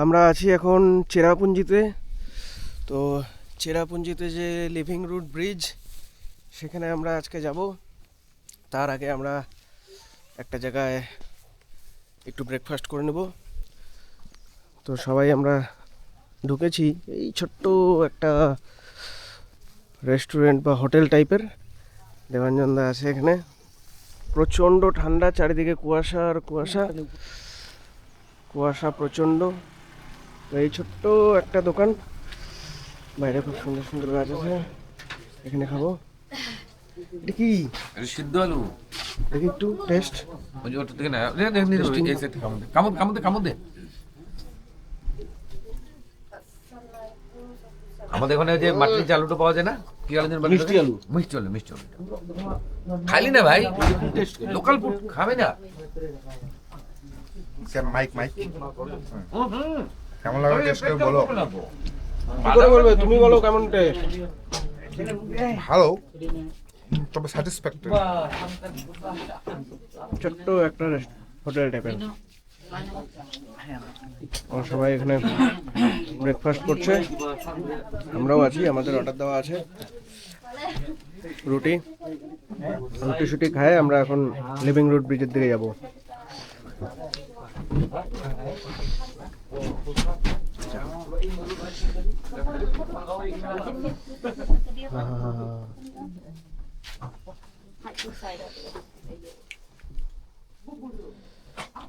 আমরা আছি এখন চেরাপুঞ্জিতে। তো চেরাপুঞ্জিতে যে লিভিং রুট ব্রিজ, সেখানে আমরা আজকে যাব। তার আগে আমরা একটা জায়গায় একটু ব্রেকফাস্ট করে নেব। তো সবাই আমরা ঢুকেছি এই ছোট্ট একটা রেস্টুরেন্ট বা হোটেল টাইপের। দেবাঞ্জনদা আছে এখানে। প্রচণ্ড ঠান্ডা, চারিদিকে কুয়াশা আর কুয়াশা, কুয়াশা প্রচণ্ড। তো এই ছোট্ট একটা দোকান, বাইরে খুব সুন্দর সুন্দর গাছ আছে, এখানে খাবো। এটা কি? এটা সিদ্ধ আলু। দেখি একটু টেস্ট। ওই যে ওটা থেকে না, এই সেটটা কামড় দে। আমাদের ওখানে যে মাটির যে আলুটা পাওয়া যায় না, কি আলু যেন বলে? মিষ্টি আলু। মিষ্টি আলু। খালি না ভাই, লোকাল ফুড খাবে না। মাইক কেমন লাগলো টেস্ট করে বলো। কি করে বলবে? তুমি বলো কেমন টেস্ট। ভালো, তবে স্যাটিসফ্যাক্টরি। ছোট্ট একটা হোটেল টাইপের। আর সবাই এখানে ব্রেকফাস্ট করছে, আমরাও আছি, আমাদের অর্ডার দেওয়া আছে। রুটি শুটি খায় আমরা এখন লিভিং রুট ব্রিজের দিকে যাব।